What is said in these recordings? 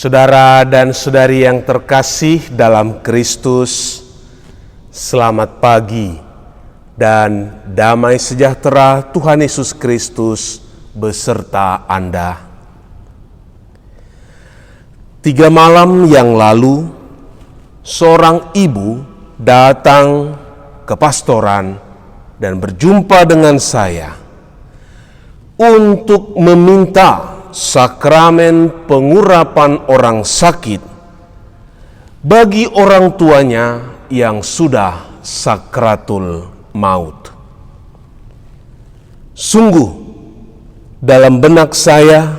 Saudara dan saudari yang terkasih dalam Kristus, selamat pagi dan damai sejahtera Tuhan Yesus Kristus beserta Anda. 3 malam yang lalu, seorang ibu datang ke pastoran dan berjumpa dengan saya untuk meminta sakramen pengurapan orang sakit bagi orang tuanya yang sudah sakratul maut. Sungguh, dalam benak saya,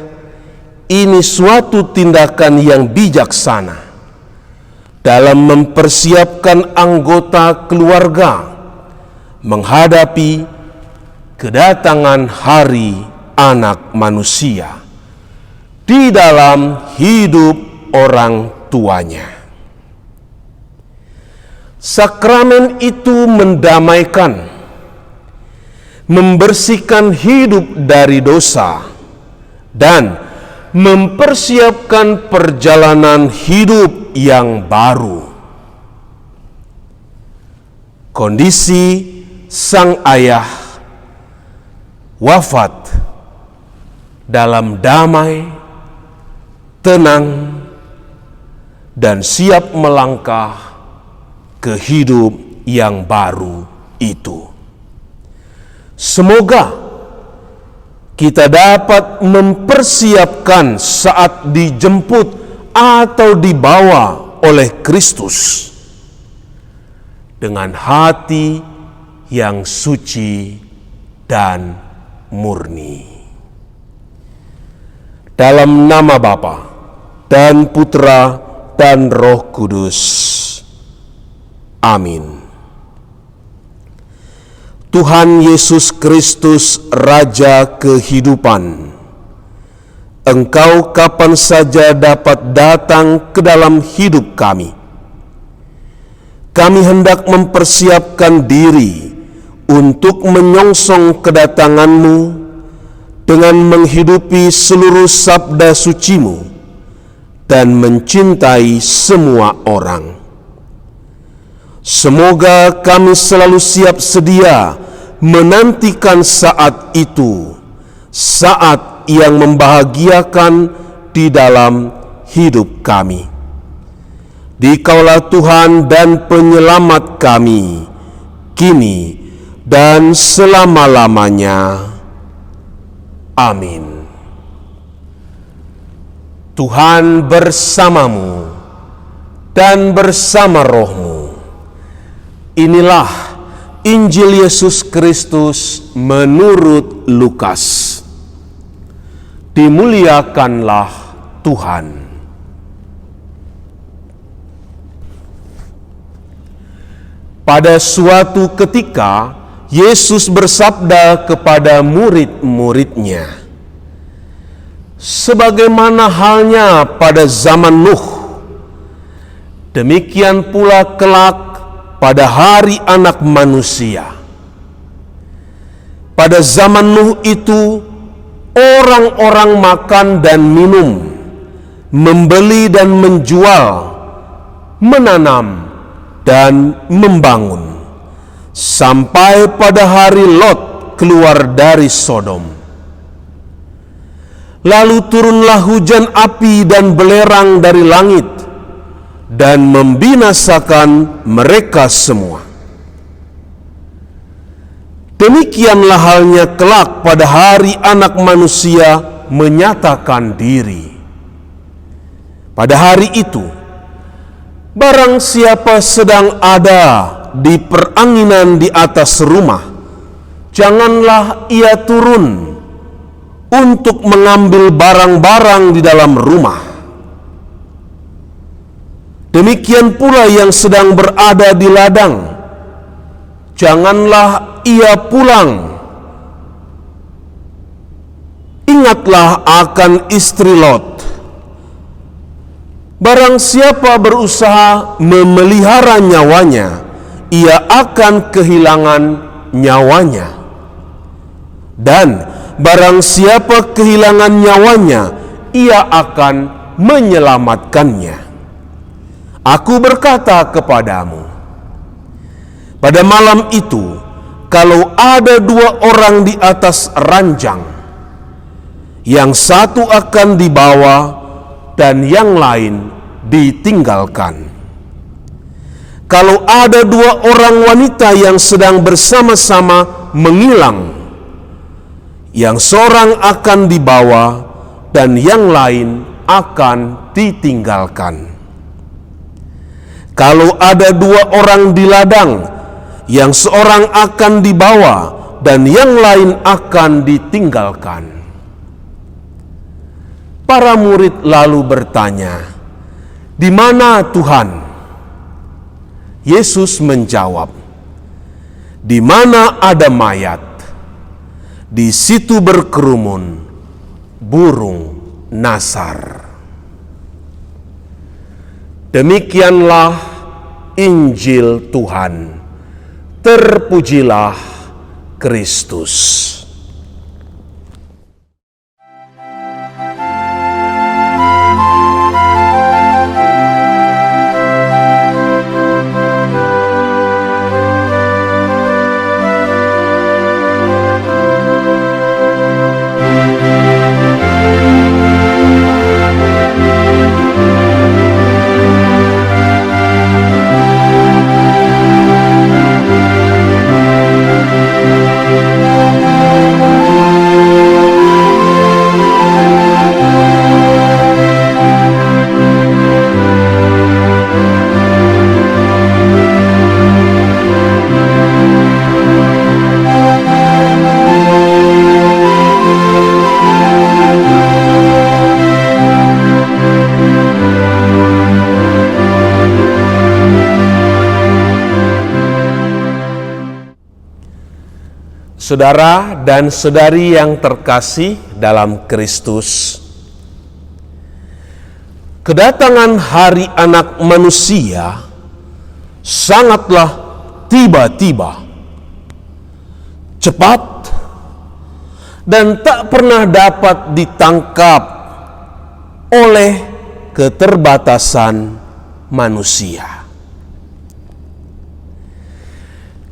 ini suatu tindakan yang bijaksana dalam mempersiapkan anggota keluarga menghadapi kedatangan hari anak manusia di dalam hidup orang tuanya. Sakramen itu mendamaikan, membersihkan hidup dari dosa, dan mempersiapkan perjalanan hidup yang baru. Kondisi sang ayah wafat dalam damai, tenang, dan siap melangkah ke hidup yang baru itu. Semoga kita dapat mempersiapkan saat dijemput atau dibawa oleh Kristus dengan hati yang suci dan murni. Dalam nama Bapa dan Putra dan Roh Kudus. Amin. Tuhan Yesus Kristus, Raja kehidupan, Engkau kapan saja dapat datang ke dalam hidup kami. Kami hendak mempersiapkan diri untuk menyongsong kedatangan-Mu dengan menghidupi seluruh sabda suci-Mu dan mencintai semua orang. Semoga kami selalu siap sedia menantikan saat itu, saat yang membahagiakan di dalam hidup kami. Dikaulah Tuhan dan Penyelamat kami, kini dan selama-lamanya. Amin. Tuhan bersamamu dan bersama rohmu. Inilah Injil Yesus Kristus menurut Lukas. Dimuliakanlah Tuhan. Pada suatu ketika, Yesus bersabda kepada murid-muridnya, "Sebagaimana halnya pada zaman Nuh, demikian pula kelak pada hari Anak Manusia. Pada zaman Nuh itu, orang-orang makan dan minum, membeli dan menjual, menanam dan membangun, sampai pada hari Lot keluar dari Sodom. Lalu turunlah hujan api dan belerang dari langit dan membinasakan mereka semua. Demikianlah halnya kelak pada hari Anak Manusia menyatakan diri. Pada hari itu, barang siapa sedang ada di peranginan di atas rumah, janganlah ia turun untuk mengambil barang-barang di dalam rumah. Demikian pula yang sedang berada di ladang, janganlah ia pulang. Ingatlah akan istri Lot. Barang siapa berusaha memelihara nyawanya, ia akan kehilangan nyawanya. Dan barang siapa kehilangan nyawanya, ia akan menyelamatkannya. Aku berkata kepadamu, pada malam itu, kalau ada 2 orang di atas ranjang, yang satu akan dibawa dan yang lain ditinggalkan. Kalau ada 2 orang wanita yang sedang bersama-sama mengilang, yang seorang akan dibawa dan yang lain akan ditinggalkan. Kalau ada 2 orang di ladang, yang seorang akan dibawa dan yang lain akan ditinggalkan. Para murid lalu bertanya, "Di mana Tuhan?" Yesus menjawab, "Di mana ada mayat, di situ berkerumun burung nasar." Demikianlah Injil Tuhan. Terpujilah Kristus. Saudara dan saudari yang terkasih dalam Kristus, kedatangan Hari Anak Manusia sangatlah tiba-tiba, cepat, dan tak pernah dapat ditangkap oleh keterbatasan manusia.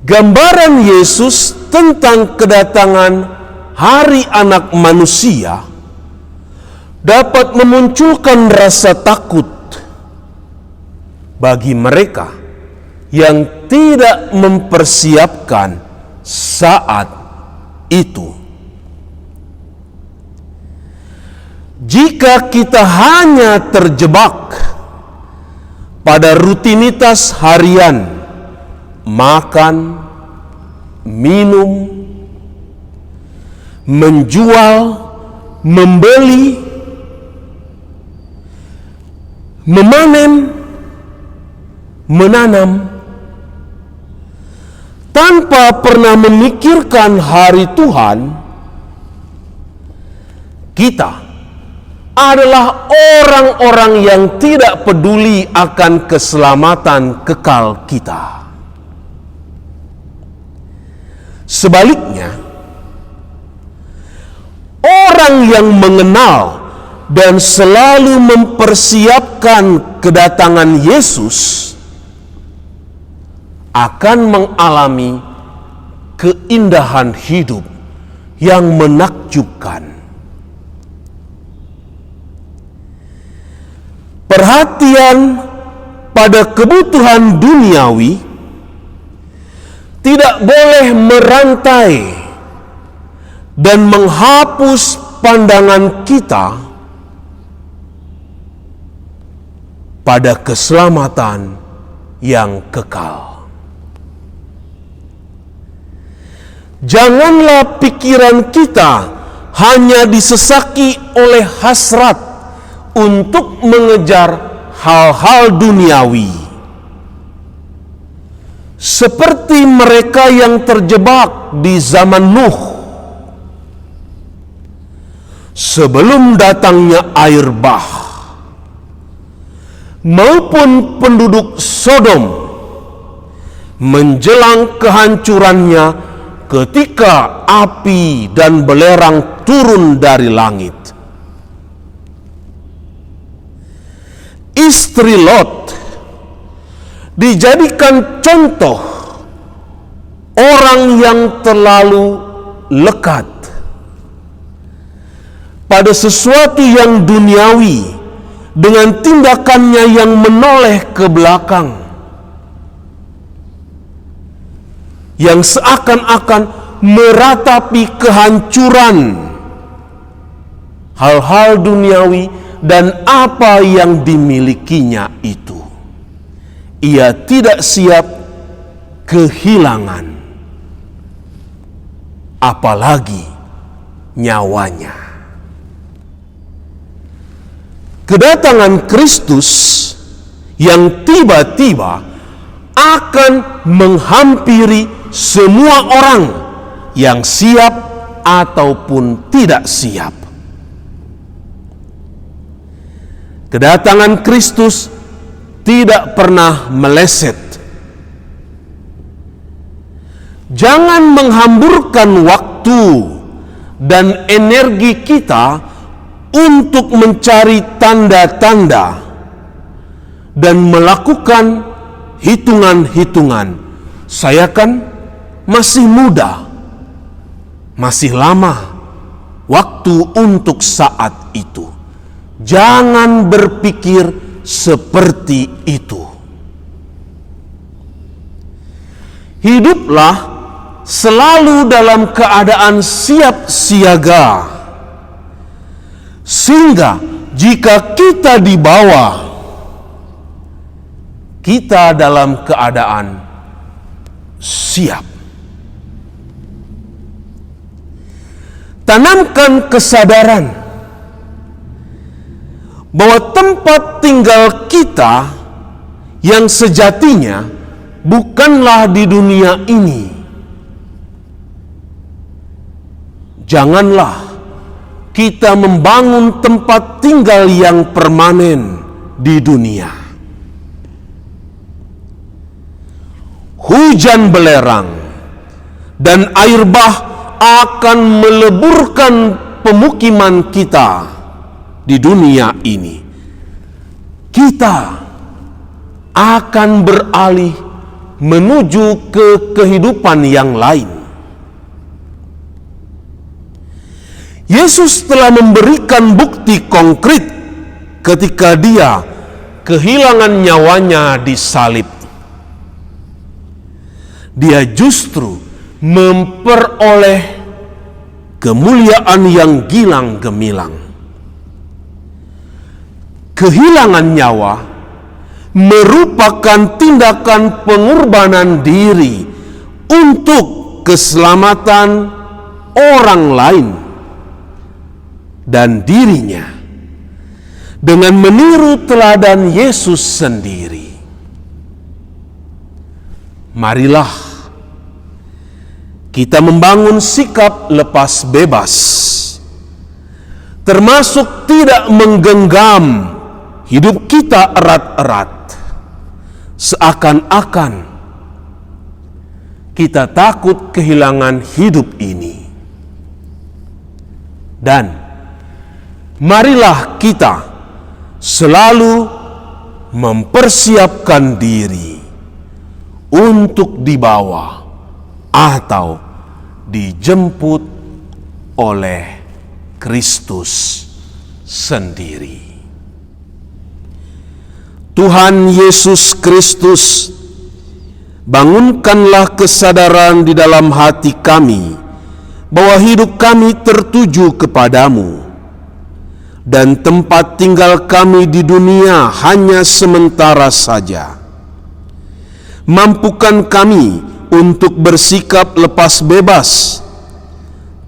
Gambaran Yesus tentang kedatangan Hari Anak Manusia dapat memunculkan rasa takut bagi mereka yang tidak mempersiapkan saat itu. Jika kita hanya terjebak pada rutinitas harian, makan, minum, menjual, membeli, memanen, menanam, tanpa pernah memikirkan hari Tuhan, kita adalah orang-orang yang tidak peduli akan keselamatan kekal kita. Sebaliknya, orang yang mengenal dan selalu mempersiapkan kedatangan Yesus akan mengalami keindahan hidup yang menakjubkan. Perhatian pada kebutuhan duniawi tidak boleh merantai dan menghapus pandangan kita pada keselamatan yang kekal. Janganlah pikiran kita hanya disesaki oleh hasrat untuk mengejar hal-hal duniawi, seperti mereka yang terjebak di zaman Nuh sebelum datangnya air bah, maupun penduduk Sodom menjelang kehancurannya ketika api dan belerang turun dari langit. istri Lot dijadikan contoh orang yang terlalu lekat pada sesuatu yang duniawi dengan tindakannya yang menoleh ke belakang, yang seakan-akan meratapi kehancuran hal-hal duniawi dan apa yang dimilikinya itu. Ia tidak siap kehilangan, apalagi nyawanya. Kedatangan Kristus yang tiba-tiba akan menghampiri semua orang yang siap ataupun tidak siap. Kedatangan Kristus tidak pernah meleset. Jangan menghamburkan waktu dan energi kita untuk mencari tanda-tanda dan melakukan hitungan-hitungan. Saya kan masih muda, masih lama waktu untuk saat itu. Jangan berpikir seperti itu. Hiduplah selalu dalam keadaan siap siaga, sehingga jika kita dibawa, kita dalam keadaan siap. Tanamkan kesadaran bahwa tempat tinggal kita yang sejatinya bukanlah di dunia ini. Janganlah kita membangun tempat tinggal yang permanen di dunia. Hujan belerang dan air bah akan meleburkan pemukiman kita di dunia ini. Kita akan beralih menuju ke kehidupan yang lain. Yesus telah memberikan bukti konkret ketika Dia kehilangan nyawanya di salib. Dia justru memperoleh kemuliaan yang gilang gemilang. Kehilangan nyawa merupakan tindakan pengorbanan diri untuk keselamatan orang lain dan dirinya dengan meniru teladan Yesus sendiri. Marilah kita membangun sikap lepas bebas, termasuk tidak menggenggam hidup kita erat-erat, seakan-akan kita takut kehilangan hidup ini. Dan marilah kita selalu mempersiapkan diri untuk dibawa atau dijemput oleh Kristus sendiri. Tuhan Yesus Kristus, bangunkanlah kesadaran di dalam hati kami bahwa hidup kami tertuju kepadamu dan tempat tinggal kami di dunia hanya sementara saja. Mampukan kami untuk bersikap lepas bebas,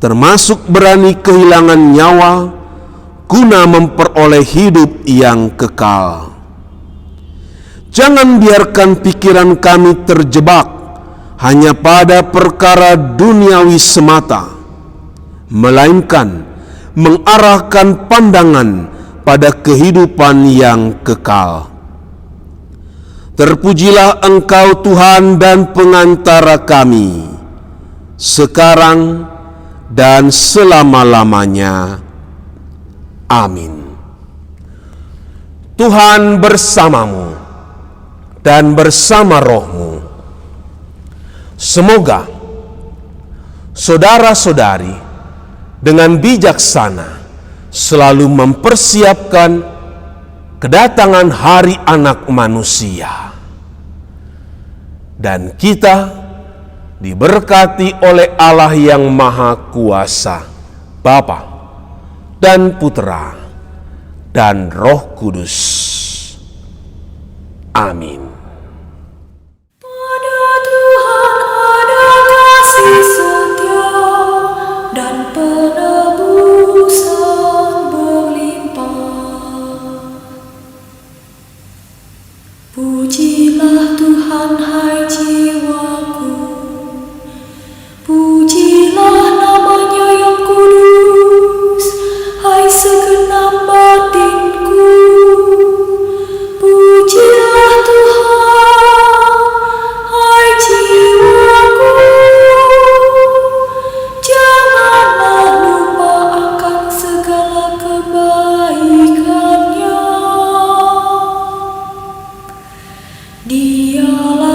termasuk berani kehilangan nyawa guna memperoleh hidup yang kekal. Jangan biarkan pikiran kami terjebak hanya pada perkara duniawi semata, melainkan mengarahkan pandangan pada kehidupan yang kekal. Terpujilah Engkau Tuhan dan pengantara kami, sekarang dan selama-lamanya. Amin. Tuhan bersamamu dan bersama rohmu. Semoga saudara-saudari dengan bijaksana selalu mempersiapkan kedatangan hari Anak Manusia. Dan kita diberkati oleh Allah yang Maha Kuasa, Bapa dan Putra dan Roh Kudus. Amin. Pada Tuhan ada kasih setia dan penebusan berlimpah. Pujilah Tuhan, hai jiwaku, pujilah namanya yang kudus, hai segenap batinku. Pujilah Tuhan, hai jiwaku, janganlah lupa akan segala kebaikannya. Dialah